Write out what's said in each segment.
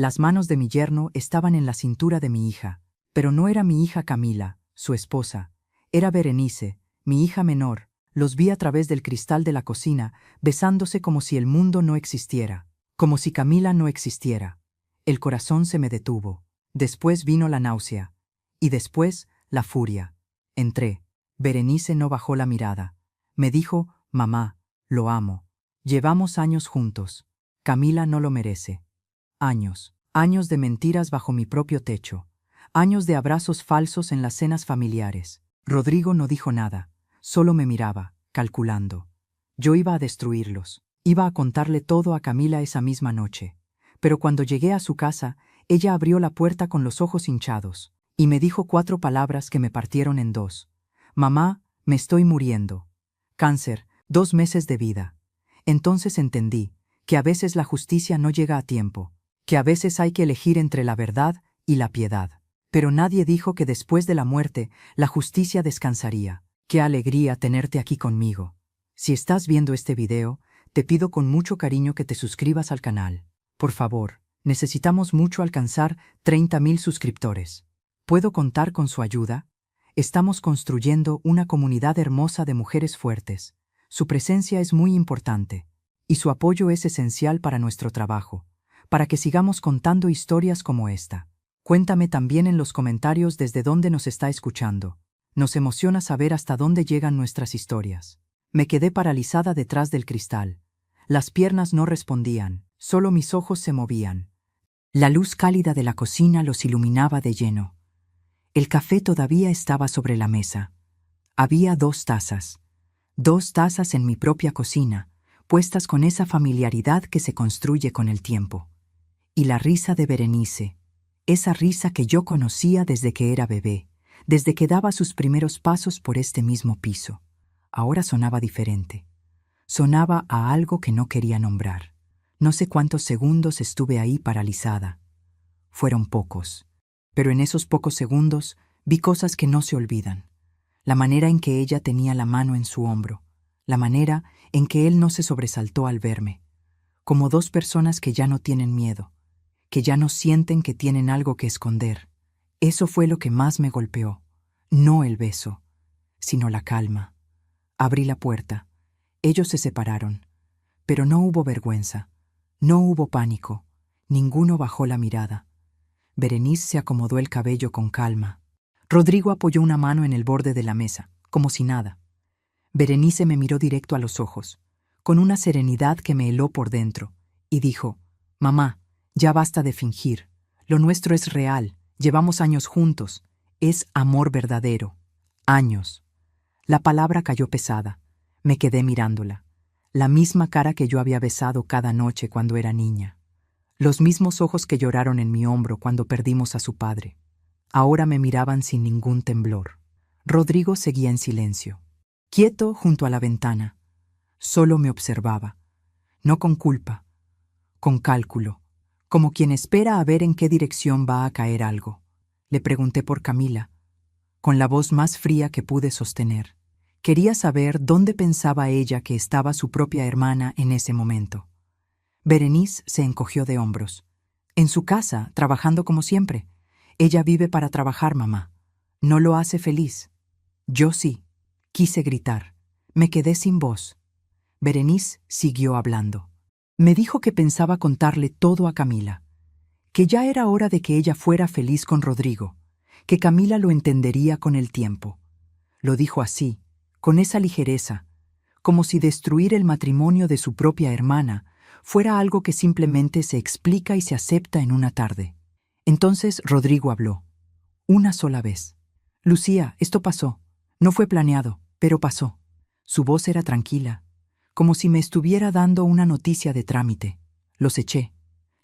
Las manos de mi yerno estaban en la cintura de mi hija, pero no era mi hija Camila, su esposa. Era Berenice, mi hija menor. Los vi a través del cristal de la cocina, besándose como si el mundo no existiera, como si Camila no existiera. El corazón se me detuvo. Después vino la náusea. Y después, la furia. Entré. Berenice no bajó la mirada. Me dijo, mamá, lo amo. Llevamos años juntos. Camila no lo merece. Años. Años de mentiras bajo mi propio techo. Años de abrazos falsos en las cenas familiares. Rodrigo no dijo nada. Solo me miraba, calculando. Yo iba a destruirlos. Iba a contarle todo a Camila esa misma noche. Pero cuando llegué a su casa, ella abrió la puerta con los ojos hinchados, y me dijo 4 palabras que me partieron en 2. Mamá, me estoy muriendo. Cáncer, 2 meses de vida. Entonces entendí que a veces la justicia no llega a tiempo, que a veces hay que elegir entre la verdad y la piedad. Pero nadie dijo que después de la muerte la justicia descansaría. Qué alegría tenerte aquí conmigo. Si estás viendo este video, te pido con mucho cariño que te suscribas al canal. Por favor, necesitamos mucho alcanzar 30.000 suscriptores. ¿Puedo contar con su ayuda? Estamos construyendo una comunidad hermosa de mujeres fuertes. Su presencia es muy importante, y su apoyo es esencial para nuestro trabajo, para que sigamos contando historias como esta. Cuéntame también en los comentarios desde dónde nos está escuchando. Nos emociona saber hasta dónde llegan nuestras historias. Me quedé paralizada detrás del cristal. Las piernas no respondían, solo mis ojos se movían. La luz cálida de la cocina los iluminaba de lleno. El café todavía estaba sobre la mesa. Había 2 tazas. 2 tazas en mi propia cocina, puestas con esa familiaridad que se construye con el tiempo. Y la risa de Berenice, esa risa que yo conocía desde que era bebé, desde que daba sus primeros pasos por este mismo piso. Ahora sonaba diferente. Sonaba a algo que no quería nombrar. No sé cuántos segundos estuve ahí paralizada. Fueron pocos. Pero en esos pocos segundos vi cosas que no se olvidan. La manera en que ella tenía la mano en su hombro. La manera en que él no se sobresaltó al verme. Como 2 personas que ya no tienen miedo, que ya no sienten que tienen algo que esconder. Eso fue lo que más me golpeó. No el beso, sino la calma. Abrí la puerta. Ellos se separaron. Pero no hubo vergüenza. No hubo pánico. Ninguno bajó la mirada. Berenice se acomodó el cabello con calma. Rodrigo apoyó una mano en el borde de la mesa, como si nada. Berenice me miró directo a los ojos, con una serenidad que me heló por dentro, y dijo, «Mamá, ya basta de fingir. Lo nuestro es real. Llevamos años juntos. Es amor verdadero. Años». La palabra cayó pesada. Me quedé mirándola. La misma cara que yo había besado cada noche cuando era niña. Los mismos ojos que lloraron en mi hombro cuando perdimos a su padre. Ahora me miraban sin ningún temblor. Rodrigo seguía en silencio, quieto junto a la ventana. Solo me observaba. No con culpa, con cálculo, como quien espera a ver en qué dirección va a caer algo. Le pregunté por Camila, con la voz más fría que pude sostener. Quería saber dónde pensaba ella que estaba su propia hermana en ese momento. Berenice se encogió de hombros. En su casa, trabajando como siempre. Ella vive para trabajar, mamá. No lo hace feliz. Yo sí. Quise gritar. Me quedé sin voz. Berenice siguió hablando. Me dijo que pensaba contarle todo a Camila, que ya era hora de que ella fuera feliz con Rodrigo, que Camila lo entendería con el tiempo. Lo dijo así, con esa ligereza, como si destruir el matrimonio de su propia hermana fuera algo que simplemente se explica y se acepta en una tarde. Entonces Rodrigo habló. Una sola vez. «Lucía, esto pasó. No fue planeado, pero pasó». Su voz era tranquila, como si me estuviera dando una noticia de trámite. Los eché.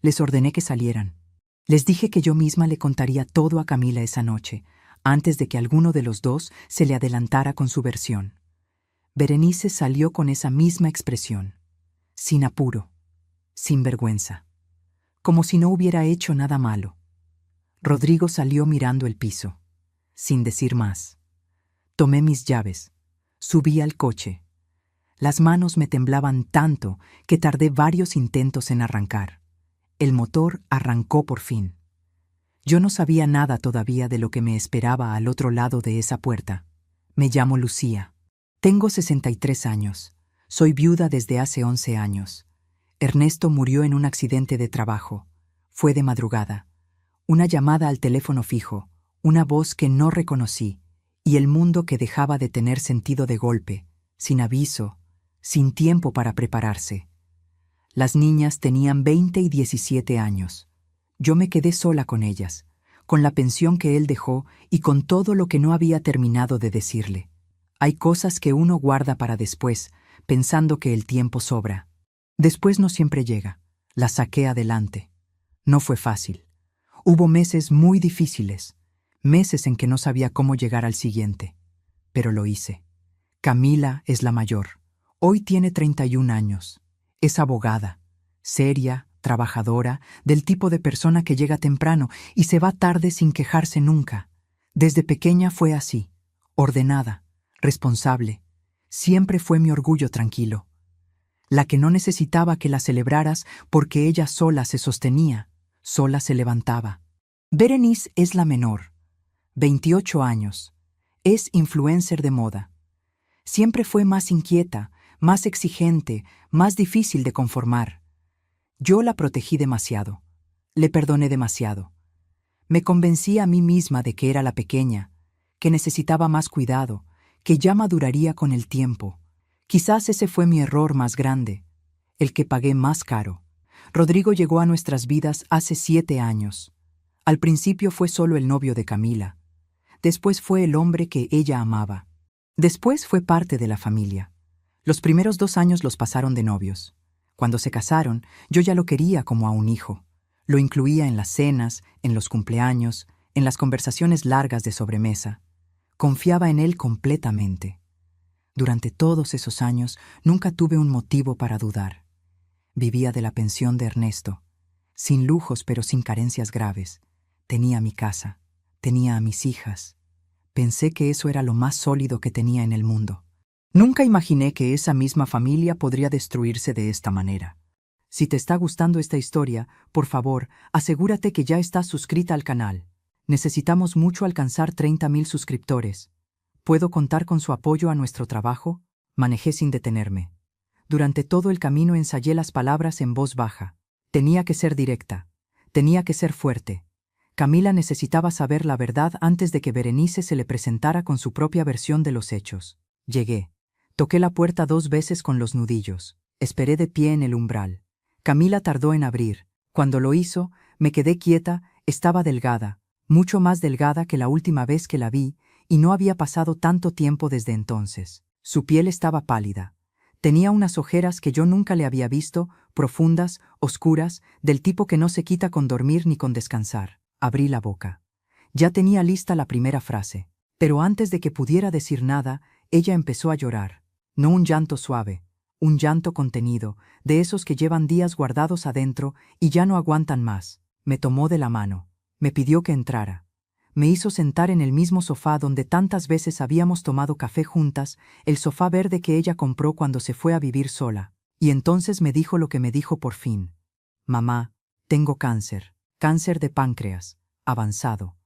Les ordené que salieran. Les dije que yo misma le contaría todo a Camila esa noche, antes de que alguno de los 2 se le adelantara con su versión. Berenice salió con esa misma expresión, sin apuro, sin vergüenza, como si no hubiera hecho nada malo. Rodrigo salió mirando el piso, sin decir más. Tomé mis llaves, subí al coche. Las manos me temblaban tanto que tardé varios intentos en arrancar. El motor arrancó por fin. Yo no sabía nada todavía de lo que me esperaba al otro lado de esa puerta. Me llamo Lucía. Tengo 63 años. Soy viuda desde hace 11 años. Ernesto murió en un accidente de trabajo. Fue de madrugada. Una llamada al teléfono fijo, una voz que no reconocí, y el mundo que dejaba de tener sentido de golpe, sin aviso, sin tiempo para prepararse. Las niñas tenían 20 y 17 años. Yo me quedé sola con ellas, con la pensión que él dejó y con todo lo que no había terminado de decirle. Hay cosas que uno guarda para después, pensando que el tiempo sobra. Después no siempre llega. Las saqué adelante. No fue fácil. Hubo meses muy difíciles, meses en que no sabía cómo llegar al siguiente. Pero lo hice. Camila es la mayor. Hoy tiene 31 años. Es abogada, seria, trabajadora, del tipo de persona que llega temprano y se va tarde sin quejarse nunca. Desde pequeña fue así, ordenada, responsable. Siempre fue mi orgullo tranquilo. La que no necesitaba que la celebraras porque ella sola se sostenía, sola se levantaba. Berenice es la menor, 28 años. Es influencer de moda. Siempre fue más inquieta, más exigente, más difícil de conformar. Yo la protegí demasiado. Le perdoné demasiado. Me convencí a mí misma de que era la pequeña, que necesitaba más cuidado, que ya maduraría con el tiempo. Quizás ese fue mi error más grande, el que pagué más caro. Rodrigo llegó a nuestras vidas hace 7 años. Al principio fue solo el novio de Camila. Después fue el hombre que ella amaba. Después fue parte de la familia. Los primeros 2 años los pasaron de novios. Cuando se casaron, yo ya lo quería como a un hijo. Lo incluía en las cenas, en los cumpleaños, en las conversaciones largas de sobremesa. Confiaba en él completamente. Durante todos esos años nunca tuve un motivo para dudar. Vivía de la pensión de Ernesto, sin lujos pero sin carencias graves. Tenía mi casa, tenía a mis hijas. Pensé que eso era lo más sólido que tenía en el mundo. Nunca imaginé que esa misma familia podría destruirse de esta manera. Si te está gustando esta historia, por favor, asegúrate que ya estás suscrita al canal. Necesitamos mucho alcanzar 30.000 suscriptores. ¿Puedo contar con su apoyo a nuestro trabajo? Manejé sin detenerme. Durante todo el camino ensayé las palabras en voz baja. Tenía que ser directa. Tenía que ser fuerte. Camila necesitaba saber la verdad antes de que Berenice se le presentara con su propia versión de los hechos. Llegué. Toqué la puerta 2 veces con los nudillos. Esperé de pie en el umbral. Camila tardó en abrir. Cuando lo hizo, me quedé quieta. Estaba delgada, mucho más delgada que la última vez que la vi, y no había pasado tanto tiempo desde entonces. Su piel estaba pálida. Tenía unas ojeras que yo nunca le había visto, profundas, oscuras, del tipo que no se quita con dormir ni con descansar. Abrí la boca. Ya tenía lista la primera frase. Pero antes de que pudiera decir nada, ella empezó a llorar. No un llanto suave, un llanto contenido, de esos que llevan días guardados adentro y ya no aguantan más. Me tomó de la mano. Me pidió que entrara. Me hizo sentar en el mismo sofá donde tantas veces habíamos tomado café juntas, el sofá verde que ella compró cuando se fue a vivir sola. Y entonces me dijo lo que me dijo por fin. Mamá, tengo cáncer. Cáncer de páncreas. Avanzado.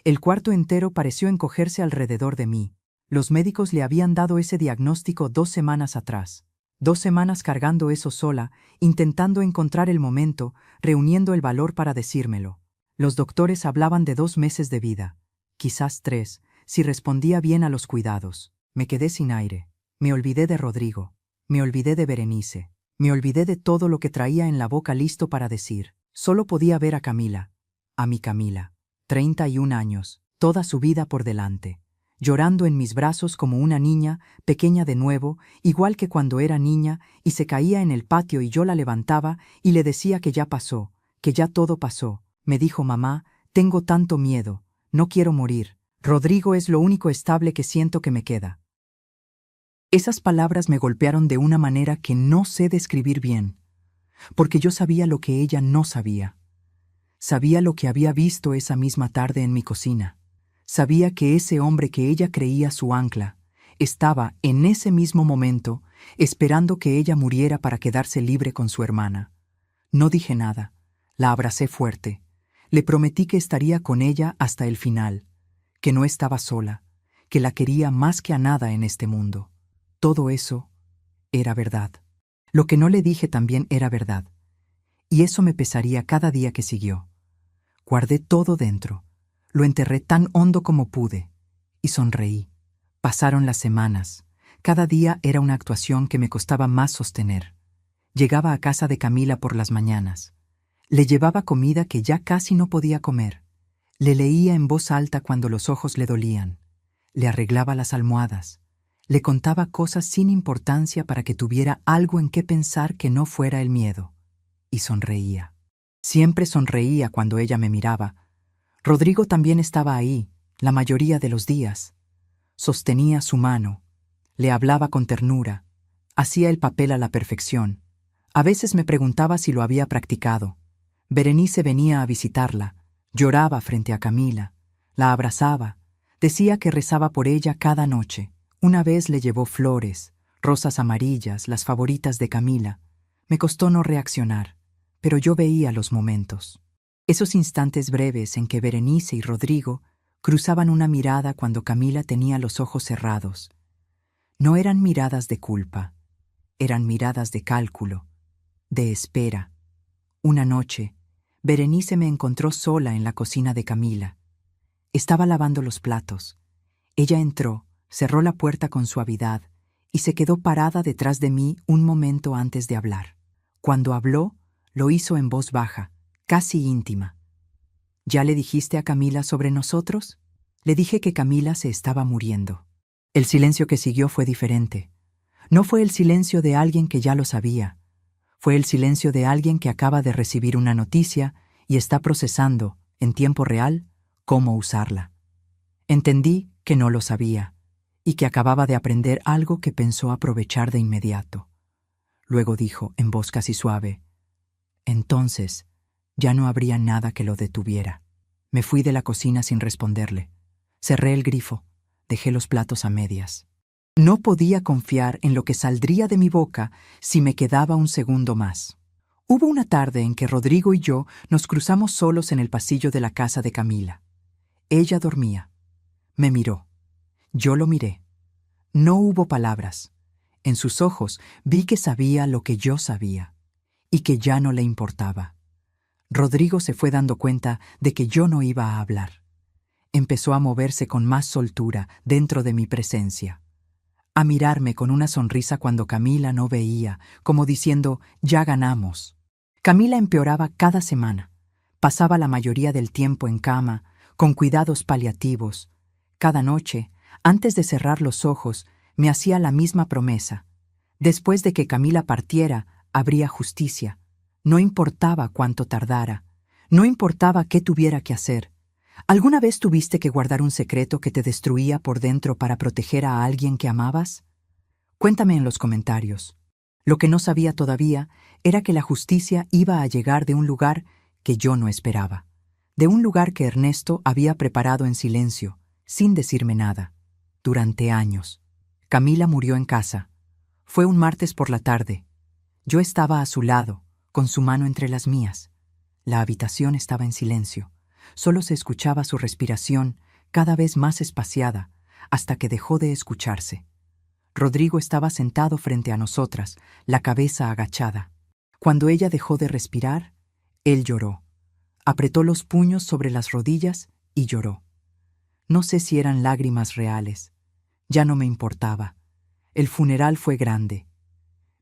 El cuarto entero pareció encogerse alrededor de mí. Los médicos le habían dado ese diagnóstico 2 semanas atrás. 2 semanas cargando eso sola, intentando encontrar el momento, reuniendo el valor para decírmelo. Los doctores hablaban de 2 meses de vida, quizás 3, si respondía bien a los cuidados. Me quedé sin aire. Me olvidé de Rodrigo. Me olvidé de Berenice. Me olvidé de todo lo que traía en la boca listo para decir. Solo podía ver a Camila. A mi Camila. 31 años, toda su vida por delante. Llorando en mis brazos como una niña, pequeña de nuevo, igual que cuando era niña, y se caía en el patio y yo la levantaba y le decía que ya pasó, que ya todo pasó. Me dijo: mamá, tengo tanto miedo, no quiero morir. Rodrigo es lo único estable que siento que me queda. Esas palabras me golpearon de una manera que no sé describir bien, porque yo sabía lo que ella no sabía. Sabía lo que había visto esa misma tarde en mi cocina. Sabía que ese hombre que ella creía su ancla estaba, en ese mismo momento, esperando que ella muriera para quedarse libre con su hermana. No dije nada. La abracé fuerte. Le prometí que estaría con ella hasta el final, que no estaba sola, que la quería más que a nada en este mundo. Todo eso era verdad. Lo que no le dije también era verdad. Y eso me pesaría cada día que siguió. Guardé todo dentro. Lo enterré tan hondo como pude. Y sonreí. Pasaron las semanas. Cada día era una actuación que me costaba más sostener. Llegaba a casa de Camila por las mañanas. Le llevaba comida que ya casi no podía comer. Le leía en voz alta cuando los ojos le dolían. Le arreglaba las almohadas. Le contaba cosas sin importancia para que tuviera algo en qué pensar que no fuera el miedo. Y sonreía. Siempre sonreía cuando ella me miraba. Rodrigo también estaba ahí, la mayoría de los días. Sostenía su mano. Le hablaba con ternura. Hacía el papel a la perfección. A veces me preguntaba si lo había practicado. Berenice venía a visitarla. Lloraba frente a Camila. La abrazaba. Decía que rezaba por ella cada noche. Una vez le llevó flores, rosas amarillas, las favoritas de Camila. Me costó no reaccionar, pero yo veía los momentos. Esos instantes breves en que Berenice y Rodrigo cruzaban una mirada cuando Camila tenía los ojos cerrados. No eran miradas de culpa, eran miradas de cálculo, de espera. Una noche, Berenice me encontró sola en la cocina de Camila. Estaba lavando los platos. Ella entró, cerró la puerta con suavidad y se quedó parada detrás de mí un momento antes de hablar. Cuando habló, lo hizo en voz baja, casi íntima. ¿Ya le dijiste a Camila sobre nosotros? Le dije que Camila se estaba muriendo. El silencio que siguió fue diferente. No fue el silencio de alguien que ya lo sabía. Fue el silencio de alguien que acaba de recibir una noticia y está procesando, en tiempo real, cómo usarla. Entendí que no lo sabía y que acababa de aprender algo que pensó aprovechar de inmediato. Luego dijo, en voz casi suave, entonces ya no habría nada que lo detuviera. Me fui de la cocina sin responderle. Cerré el grifo, dejé los platos a medias. No podía confiar en lo que saldría de mi boca si me quedaba un segundo más. Hubo una tarde en que Rodrigo y yo nos cruzamos solos en el pasillo de la casa de Camila. Ella dormía. Me miró. Yo lo miré. No hubo palabras. En sus ojos vi que sabía lo que yo sabía y que ya no le importaba. Rodrigo se fue dando cuenta de que yo no iba a hablar. Empezó a moverse con más soltura dentro de mi presencia, a mirarme con una sonrisa cuando Camila no veía, como diciendo, ya ganamos. Camila empeoraba cada semana. Pasaba la mayoría del tiempo en cama, con cuidados paliativos. Cada noche, antes de cerrar los ojos, me hacía la misma promesa. Después de que Camila partiera, habría justicia. No importaba cuánto tardara. No importaba qué tuviera que hacer. ¿Alguna vez tuviste que guardar un secreto que te destruía por dentro para proteger a alguien que amabas? Cuéntame en los comentarios. Lo que no sabía todavía era que la justicia iba a llegar de un lugar que yo no esperaba. De un lugar que Ernesto había preparado en silencio, sin decirme nada, durante años. Camila murió en casa. Fue un martes por la tarde. Yo estaba a su lado, con su mano entre las mías. La habitación estaba en silencio. Solo se escuchaba su respiración, cada vez más espaciada, hasta que dejó de escucharse. Rodrigo estaba sentado frente a nosotras, la cabeza agachada. Cuando ella dejó de respirar, él lloró. Apretó los puños sobre las rodillas y lloró. No sé si eran lágrimas reales. Ya no me importaba. El funeral fue grande.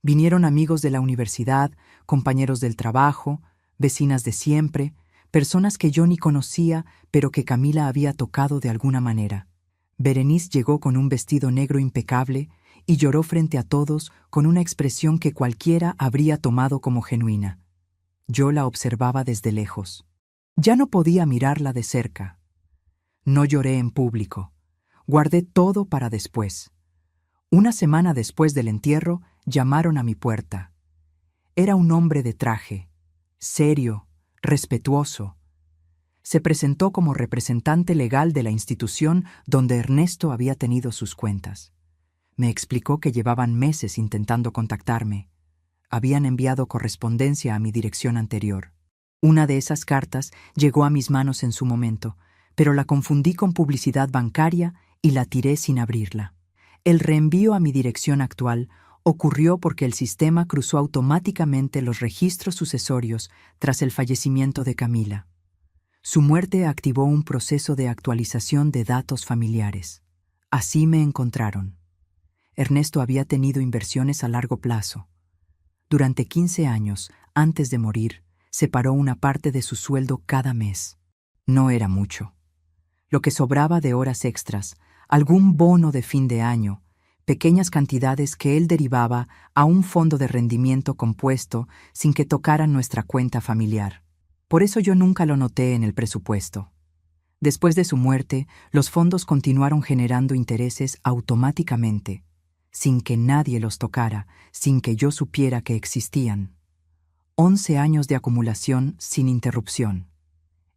Vinieron amigos de la universidad, compañeros del trabajo, vecinas de siempre, personas que yo ni conocía, pero que Camila había tocado de alguna manera. Berenice llegó con un vestido negro impecable y lloró frente a todos con una expresión que cualquiera habría tomado como genuina. Yo la observaba desde lejos. Ya no podía mirarla de cerca. No lloré en público. Guardé todo para después. Una semana después del entierro, llamaron a mi puerta. Era un hombre de traje, serio, respetuoso. Se presentó como representante legal de la institución donde Ernesto había tenido sus cuentas. Me explicó que llevaban meses intentando contactarme. Habían enviado correspondencia a mi dirección anterior. Una de esas cartas llegó a mis manos en su momento, pero la confundí con publicidad bancaria y la tiré sin abrirla. El reenvío a mi dirección actual ocurrió porque el sistema cruzó automáticamente los registros sucesorios tras el fallecimiento de Camila. Su muerte activó un proceso de actualización de datos familiares. Así me encontraron. Ernesto había tenido inversiones a largo plazo. Durante 15 años, antes de morir, separó una parte de su sueldo cada mes. No era mucho. Lo que sobraba de horas extras, algún bono de fin de año, pequeñas cantidades que él derivaba a un fondo de rendimiento compuesto sin que tocaran nuestra cuenta familiar. Por eso yo nunca lo noté en el presupuesto. Después de su muerte, los fondos continuaron generando intereses automáticamente, sin que nadie los tocara, sin que yo supiera que existían. 11 años de acumulación sin interrupción.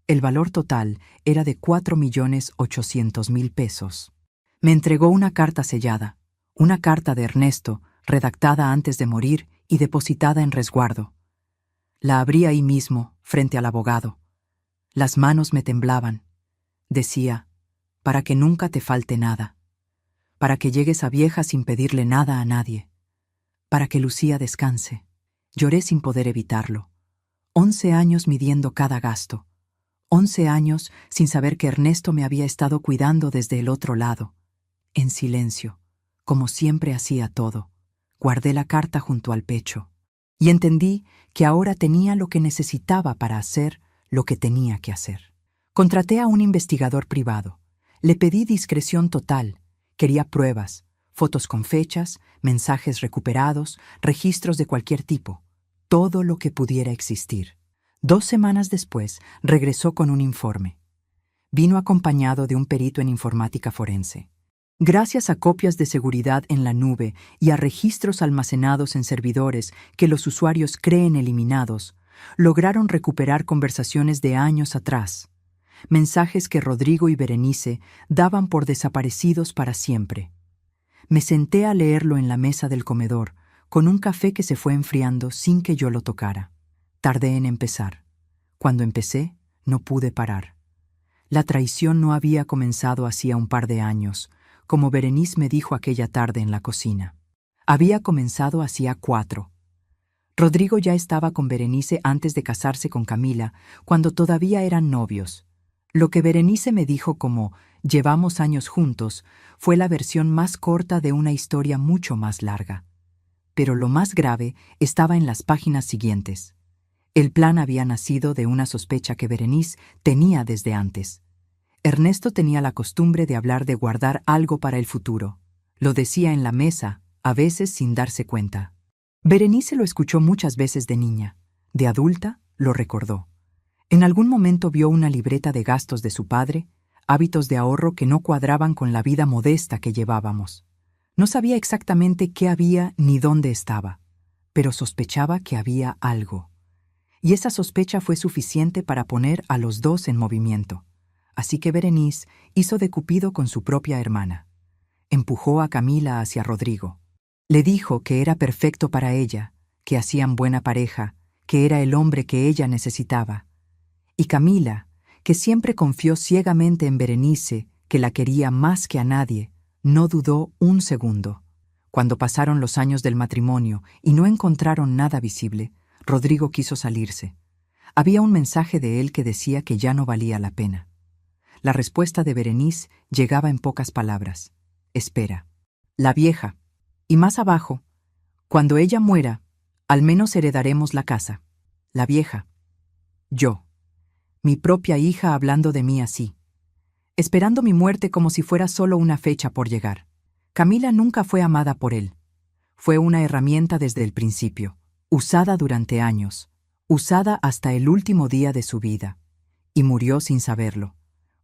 El valor total era de 4.800.000 pesos. Me entregó una carta sellada, una carta de Ernesto, redactada antes de morir y depositada en resguardo. La abrí ahí mismo, frente al abogado. Las manos me temblaban. Decía, para que nunca te falte nada, para que llegues a vieja sin pedirle nada a nadie, para que Lucía descanse. Lloré sin poder evitarlo. 11 años midiendo cada gasto. 11 años sin saber que Ernesto me había estado cuidando desde el otro lado. En silencio, como siempre hacía todo, guardé la carta junto al pecho y entendí que ahora tenía lo que necesitaba para hacer lo que tenía que hacer. Contraté a un investigador privado. Le pedí discreción total. Quería pruebas, fotos con fechas, mensajes recuperados, registros de cualquier tipo, todo lo que pudiera existir. 2 semanas después, regresó con un informe. Vino acompañado de un perito en informática forense. Gracias a copias de seguridad en la nube y a registros almacenados en servidores que los usuarios creen eliminados, lograron recuperar conversaciones de años atrás, mensajes que Rodrigo y Berenice daban por desaparecidos para siempre. Me senté a leerlo en la mesa del comedor, con un café que se fue enfriando sin que yo lo tocara. Tardé en empezar. Cuando empecé, no pude parar. La traición no había comenzado hacía un par de años, como Berenice me dijo aquella tarde en la cocina. Había comenzado hacía 4. Rodrigo ya estaba con Berenice antes de casarse con Camila, cuando todavía eran novios. Lo que Berenice me dijo como «llevamos años juntos» fue la versión más corta de una historia mucho más larga. Pero lo más grave estaba en las páginas siguientes. El plan había nacido de una sospecha que Berenice tenía desde antes. Ernesto tenía la costumbre de hablar de guardar algo para el futuro. Lo decía en la mesa, a veces sin darse cuenta. Berenice lo escuchó muchas veces de niña. De adulta, lo recordó. En algún momento vio una libreta de gastos de su padre, hábitos de ahorro que no cuadraban con la vida modesta que llevábamos. No sabía exactamente qué había ni dónde estaba, pero sospechaba que había algo. Y esa sospecha fue suficiente para poner a los dos en movimiento. Así que Berenice hizo de Cupido con su propia hermana. Empujó a Camila hacia Rodrigo. Le dijo que era perfecto para ella, que hacían buena pareja, que era el hombre que ella necesitaba. Y Camila, que siempre confió ciegamente en Berenice, que la quería más que a nadie, no dudó un segundo. Cuando pasaron los años del matrimonio y no encontraron nada visible, Rodrigo quiso salirse. Había un mensaje de él que decía que ya no valía la pena. La respuesta de Berenice llegaba en pocas palabras. Espera. La vieja. Y más abajo, cuando ella muera, al menos heredaremos la casa. La vieja. Yo. Mi propia hija hablando de mí así. Esperando mi muerte como si fuera solo una fecha por llegar. Camila nunca fue amada por él. Fue una herramienta desde el principio, usada durante años, usada hasta el último día de su vida. Y murió sin saberlo.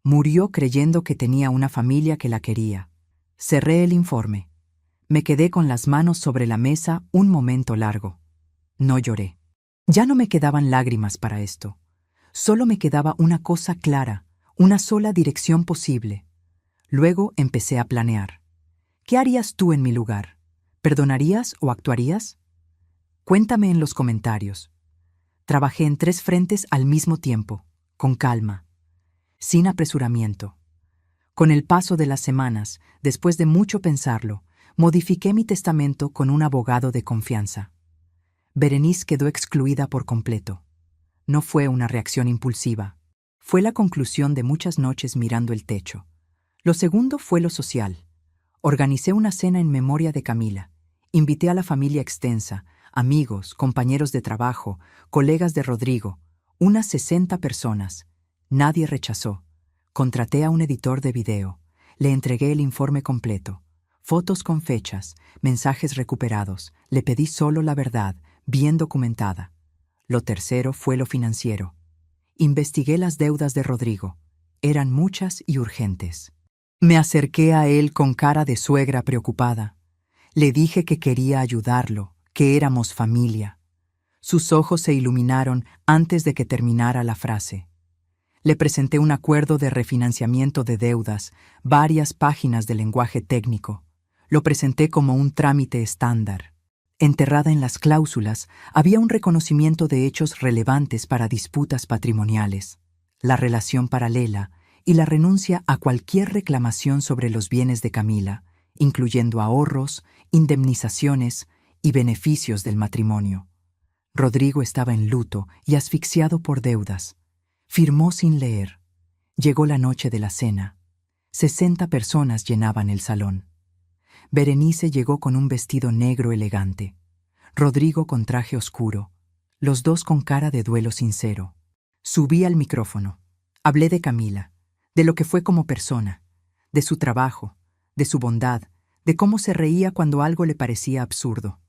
Murió creyendo que tenía una familia que la quería. Cerré el informe. Me quedé con las manos sobre la mesa un momento largo. No lloré. Ya no me quedaban lágrimas para esto. Solo me quedaba una cosa clara, una sola dirección posible. Luego empecé a planear. ¿Qué harías tú en mi lugar? ¿Perdonarías o actuarías? Cuéntame en los comentarios. Trabajé en 3 frentes al mismo tiempo, con calma, sin apresuramiento. Con el paso de las semanas, después de mucho pensarlo, modifiqué mi testamento con un abogado de confianza. Berenice quedó excluida por completo. No fue una reacción impulsiva. Fue la conclusión de muchas noches mirando el techo. Lo segundo fue lo social. Organicé una cena en memoria de Camila. Invité a la familia extensa, amigos, compañeros de trabajo, colegas de Rodrigo, unas 60 personas. Nadie rechazó. Contraté a un editor de video. Le entregué el informe completo. Fotos con fechas, mensajes recuperados. Le pedí solo la verdad, bien documentada. Lo tercero fue lo financiero. Investigué las deudas de Rodrigo. Eran muchas y urgentes. Me acerqué a él con cara de suegra preocupada. Le dije que quería ayudarlo, que éramos familia. Sus ojos se iluminaron antes de que terminara la frase. Le presenté un acuerdo de refinanciamiento de deudas, varias páginas de lenguaje técnico. Lo presenté como un trámite estándar. Enterrada en las cláusulas había un reconocimiento de hechos relevantes para disputas patrimoniales, la relación paralela y la renuncia a cualquier reclamación sobre los bienes de Camila, incluyendo ahorros, indemnizaciones y beneficios del matrimonio. Rodrigo estaba en luto y asfixiado por deudas. Firmó sin leer. Llegó la noche de la cena. 60 personas llenaban el salón. Berenice llegó con un vestido negro elegante. Rodrigo con traje oscuro. Los dos con cara de duelo sincero. Subí al micrófono. Hablé de Camila, de lo que fue como persona, de su trabajo, de su bondad, de cómo se reía cuando algo le parecía absurdo.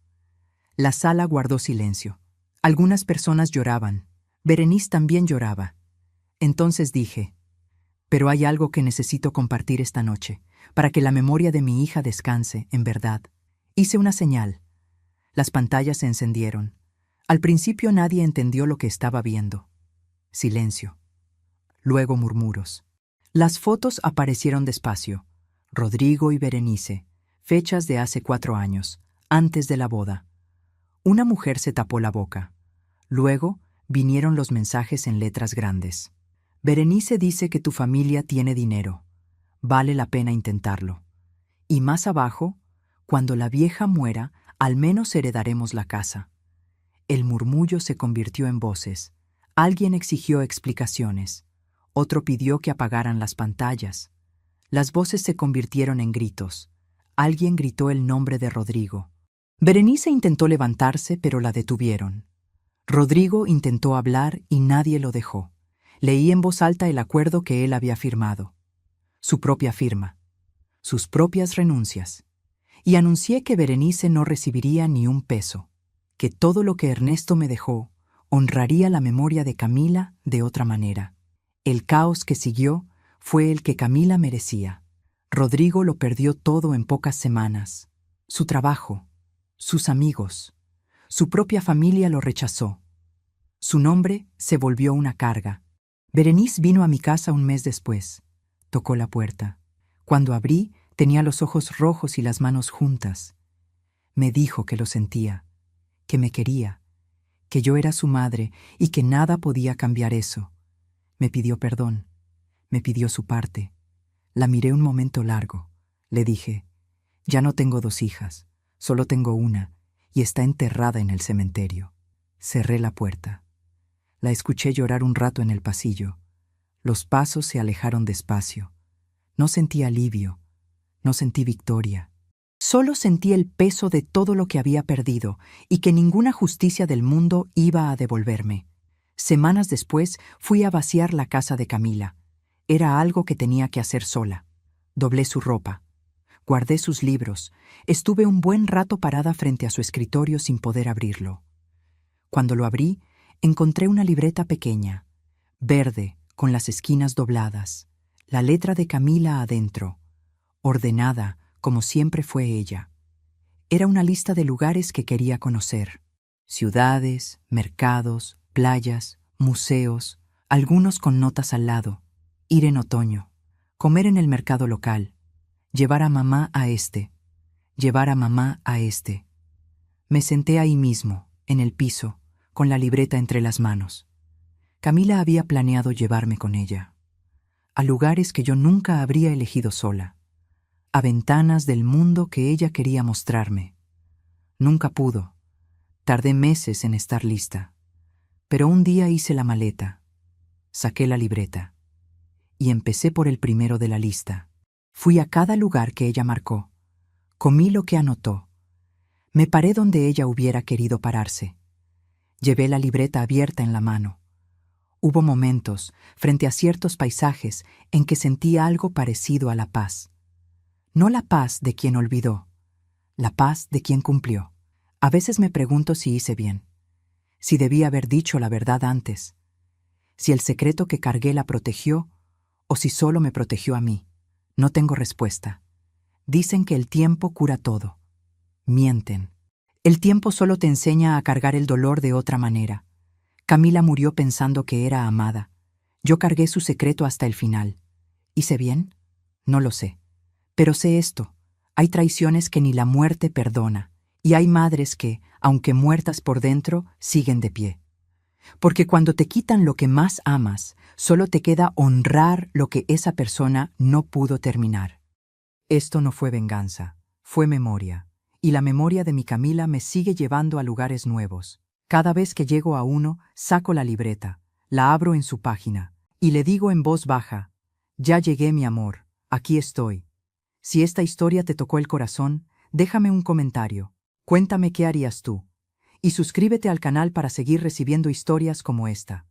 La sala guardó silencio. Algunas personas lloraban. Berenice también lloraba. Entonces dije, pero hay algo que necesito compartir esta noche, para que la memoria de mi hija descanse, en verdad. Hice una señal. Las pantallas se encendieron. Al principio nadie entendió lo que estaba viendo. Silencio. Luego murmuros. Las fotos aparecieron despacio. Rodrigo y Berenice, fechas de hace 4 años, antes de la boda. Una mujer se tapó la boca. Luego vinieron los mensajes en letras grandes. Berenice dice que tu familia tiene dinero. Vale la pena intentarlo. Y más abajo, cuando la vieja muera, al menos heredaremos la casa. El murmullo se convirtió en voces. Alguien exigió explicaciones. Otro pidió que apagaran las pantallas. Las voces se convirtieron en gritos. Alguien gritó el nombre de Rodrigo. Berenice intentó levantarse, pero la detuvieron. Rodrigo intentó hablar y nadie lo dejó. Leí en voz alta el acuerdo que él había firmado. Su propia firma. Sus propias renuncias. Y anuncié que Berenice no recibiría ni un peso. Que todo lo que Ernesto me dejó honraría la memoria de Camila de otra manera. El caos que siguió fue el que Camila merecía. Rodrigo lo perdió todo en pocas semanas. Su trabajo, sus amigos, su propia familia lo rechazó. Su nombre se volvió una carga. Berenice vino a mi casa un mes después. Tocó la puerta. Cuando abrí, tenía los ojos rojos y las manos juntas. Me dijo que lo sentía, que me quería, que yo era su madre y que nada podía cambiar eso. Me pidió perdón. Me pidió su parte. La miré un momento largo. Le dije, ya no tengo 2 hijas, solo tengo una, y está enterrada en el cementerio. Cerré la puerta. La escuché llorar un rato en el pasillo. Los pasos se alejaron despacio. No sentí alivio, no sentí victoria. Solo sentí el peso de todo lo que había perdido y que ninguna justicia del mundo iba a devolverme. Semanas después fui a vaciar la casa de Camila. Era algo que tenía que hacer sola. Doblé su ropa. Guardé sus libros. Estuve un buen rato parada frente a su escritorio sin poder abrirlo. Cuando lo abrí, encontré una libreta pequeña, verde, con las esquinas dobladas, la letra de Camila adentro, ordenada como siempre fue ella. Era una lista de lugares que quería conocer. Ciudades, mercados, playas, museos, algunos con notas al lado. Ir en otoño, comer en el mercado local, llevar a mamá a este, llevar a mamá a este. Me senté ahí mismo, en el piso, con la libreta entre las manos. Camila había planeado llevarme con ella, a lugares que yo nunca habría elegido sola, a ventanas del mundo que ella quería mostrarme. Nunca pudo. Tardé meses en estar lista. Pero un día hice la maleta, saqué la libreta y empecé por el primero de la lista. Fui a cada lugar que ella marcó, comí lo que anotó, me paré donde ella hubiera querido pararse. Llevé la libreta abierta en la mano. Hubo momentos, frente a ciertos paisajes, en que sentí algo parecido a la paz. No la paz de quien olvidó, la paz de quien cumplió. A veces me pregunto si hice bien, si debí haber dicho la verdad antes, si el secreto que cargué la protegió o si solo me protegió a mí. No tengo respuesta. Dicen que el tiempo cura todo. Mienten. El tiempo solo te enseña a cargar el dolor de otra manera. Camila murió pensando que era amada. Yo cargué su secreto hasta el final. ¿Hice bien? No lo sé. Pero sé esto. Hay traiciones que ni la muerte perdona. Y hay madres que, aunque muertas por dentro, siguen de pie. Porque cuando te quitan lo que más amas, solo te queda honrar lo que esa persona no pudo terminar. Esto no fue venganza, fue memoria. Y la memoria de mi Camila me sigue llevando a lugares nuevos. Cada vez que llego a uno, saco la libreta, la abro en su página, y le digo en voz baja: ya llegué, mi amor, aquí estoy. Si esta historia te tocó el corazón, déjame un comentario. Cuéntame qué harías tú. Y suscríbete al canal para seguir recibiendo historias como esta.